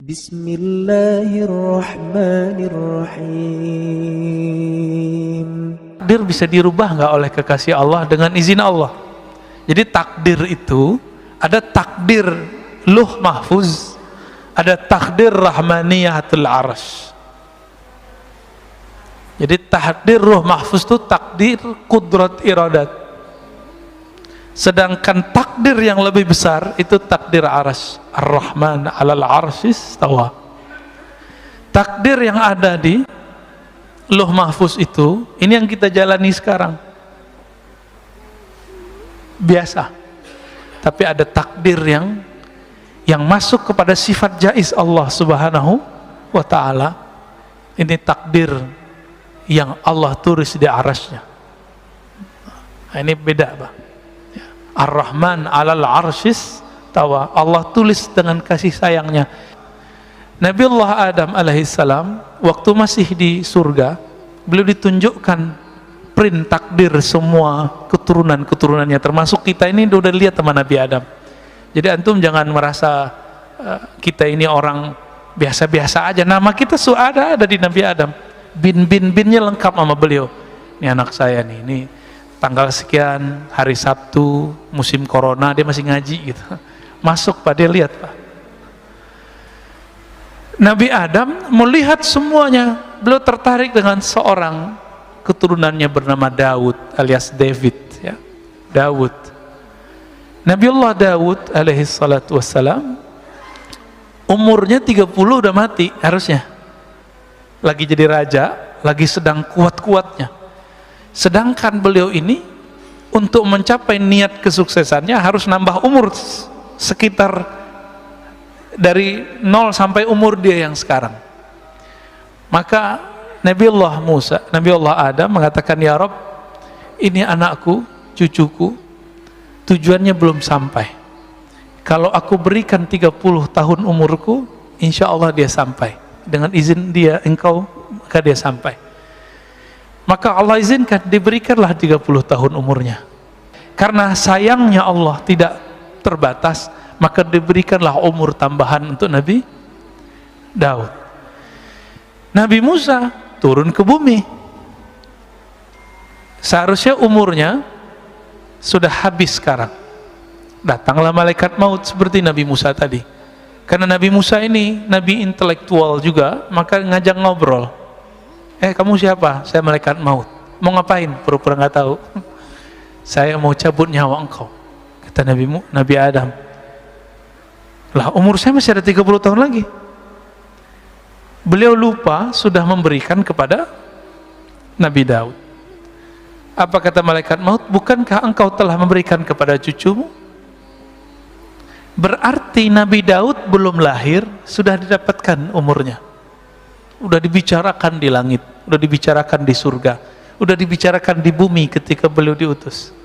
Bismillahirrahmanirrahim. Takdir bisa dirubah nggak oleh kekasih Allah dengan izin Allah. Jadi takdir itu ada takdir luh mahfuz, ada takdir rahmaniyatul arsy. Jadi takdir ruh mahfuz itu takdir kudrat iradat. Sedangkan takdir yang lebih besar itu takdir arsy. Ar-Rahman 'alal 'arsy istawa. Takdir yang ada di luh mahfuz itu, ini yang kita jalani sekarang. Biasa. Tapi ada takdir yang masuk kepada sifat jaiz Allah Subhanahu wa taala. Ini takdir yang Allah tulis di arasnya. Nah, ini beda, Pak. Ar-Rahman 'alal 'arsyis tawa. Allah tulis dengan kasih sayangnya. Nabiullah Adam alaihissalam waktu masih di surga, beliau ditunjukkan print takdir semua keturunan-keturunannya, termasuk kita ini udah lihat sama Nabi Adam. Jadi antum jangan merasa kita ini orang biasa-biasa aja. Nama kita ada di Nabi Adam. Binnya lengkap sama beliau. Ini anak saya nih, ini tanggal sekian, hari Sabtu, musim corona, dia masih ngaji gitu. Masuk Pak, dia lihat Pak. Nabi Adam melihat semuanya, beliau tertarik dengan seorang keturunannya bernama Daud alias David, ya. Daud. Nabiullah Daud alaihi salatu wassalam umurnya 30 udah mati harusnya. Lagi jadi raja, lagi sedang kuat-kuatnya. Sedangkan beliau ini untuk mencapai niat kesuksesannya harus nambah umur sekitar dari 0 sampai umur dia yang sekarang. Maka Nabiullah Adam mengatakan, ya Rabb, ini anakku, cucuku, tujuannya belum sampai. Kalau aku berikan 30 tahun umurku, insya Allah dia sampai. Dengan izin dia, engkau, maka dia sampai. Maka Allah izinkan, diberikanlah 30 tahun umurnya. Karena sayangnya Allah tidak terbatas, maka diberikanlah umur tambahan untuk Nabi Daud. Nabi Musa turun ke bumi, seharusnya umurnya sudah habis sekarang. Datanglah malaikat maut seperti Nabi Musa tadi. Karena Nabi Musa ini Nabi intelektual juga, maka ngajak ngobrol. Kamu siapa? Saya malaikat maut. Mau ngapain? Pura-pura nggak tahu. Saya mau cabut nyawa engkau, kata Nabi Adam. Lah umur saya masih ada 30 tahun lagi. Beliau lupa sudah memberikan kepada Nabi Daud. Apa kata malaikat maut? Bukankah engkau telah memberikan kepada cucumu? Berarti Nabi Daud belum lahir sudah didapatkan umurnya. Udah dibicarakan di langit, udah dibicarakan di surga, udah dibicarakan di bumi ketika beliau diutus.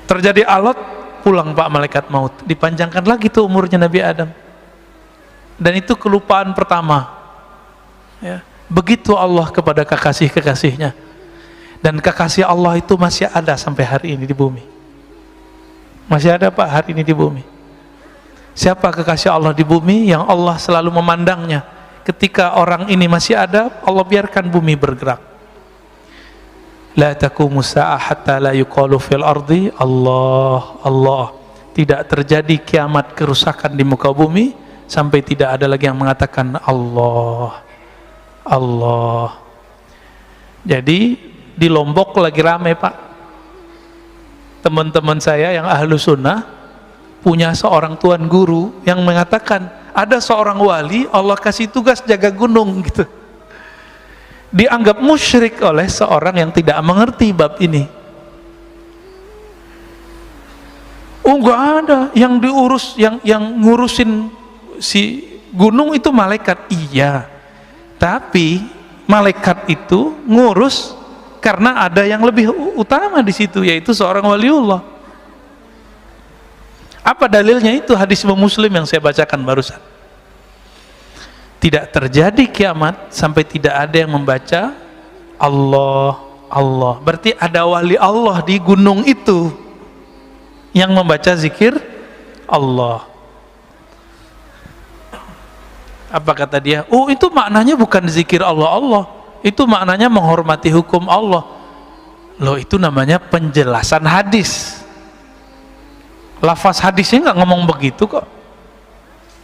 Terjadi alat, pulang Pak malaikat maut, dipanjangkan lagi tuh umurnya Nabi Adam. Dan itu kelupaan pertama, ya. Begitu Allah kepada kekasih-kekasihnya. Dan kekasih Allah itu masih ada sampai hari ini di bumi. Masih ada Pak hari ini di bumi. Siapa kekasih Allah di bumi yang Allah selalu memandangnya? Ketika orang ini masih ada, Allah biarkan bumi bergerak. La taqumu sa'ah hatta la yuqalu fil ardi Allah, Allah. Tidak terjadi kiamat kerusakan di muka bumi sampai tidak ada lagi yang mengatakan Allah, Allah. Jadi di Lombok lagi rame Pak. Teman-teman saya yang ahlu sunnah punya seorang tuan guru yang mengatakan ada seorang wali Allah kasih tugas jaga gunung gitu. Dianggap musyrik oleh seorang yang tidak mengerti bab ini. Enggak ada yang diurus, yang ngurusin si gunung itu malaikat. Iya, tapi malaikat itu ngurus karena ada yang lebih utama di situ, yaitu seorang waliullah. Apa dalilnya? Itu hadis Muslim yang saya bacakan barusan. Tidak terjadi kiamat sampai tidak ada yang membaca Allah, Allah. Berarti ada wali Allah di gunung itu yang membaca zikir Allah. Apa kata dia? Oh, itu maknanya bukan zikir Allah, itu maknanya menghormati hukum Allah. Loh, itu namanya penjelasan hadis. Lafaz hadisnya nggak ngomong begitu kok.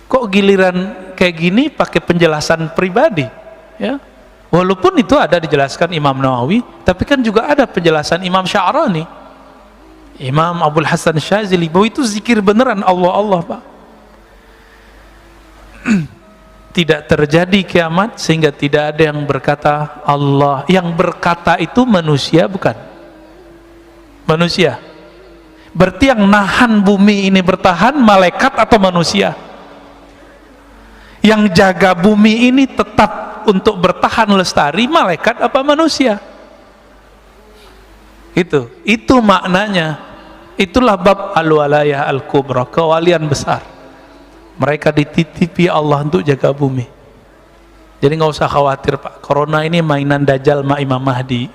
Kok giliran kayak gini pakai penjelasan pribadi, ya? Walaupun itu ada dijelaskan Imam Nawawi, tapi kan juga ada penjelasan Imam Sya'rani, Imam Abdul Hasan Syazili, bahwa itu zikir beneran Allah, Pak. Tidak terjadi kiamat sehingga tidak ada yang berkata Allah. Yang berkata itu manusia, bukan? Manusia. Berarti yang nahan bumi ini bertahan malaikat atau manusia? Yang jaga bumi ini tetap untuk bertahan lestari malaikat apa manusia? Itu maknanya. Itulah bab al-walayah al-kubra, kewalian besar. Mereka dititipi Allah untuk jaga bumi. Jadi nggak usah khawatir, Pak, corona ini mainan Dajjal sama Imam Mahdi.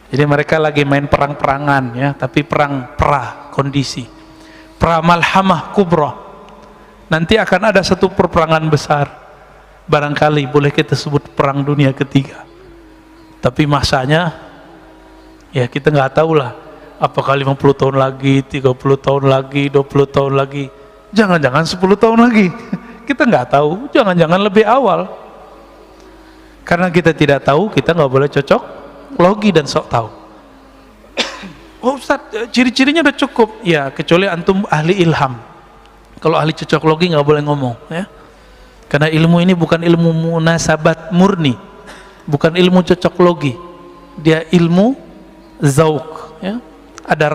Jadi mereka lagi main perang-perangan, ya, tapi perang kondisi, malhamah kubra. Nanti akan ada satu perperangan besar, barangkali boleh kita sebut perang dunia ketiga. Tapi masanya, ya kita nggak tahu lah, apakah 50 tahun lagi, 30 tahun lagi, 20 tahun lagi. Jangan-jangan 10 tahun lagi, kita nggak tahu. Jangan-jangan lebih awal. Karena kita tidak tahu, kita nggak boleh cocok logi dan sok tahu. Oh Ustaz, ciri-cirinya udah cukup. Ya, kecuali antum ahli ilham. Kalau ahli cocok logi nggak boleh ngomong, ya. Karena ilmu ini bukan ilmu munasabat murni, bukan ilmu cocok logi. Dia ilmu zauk, ya. Ada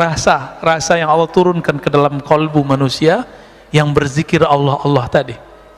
rasa yang Allah turunkan ke dalam kolbu manusia yang berzikir Allah tadi.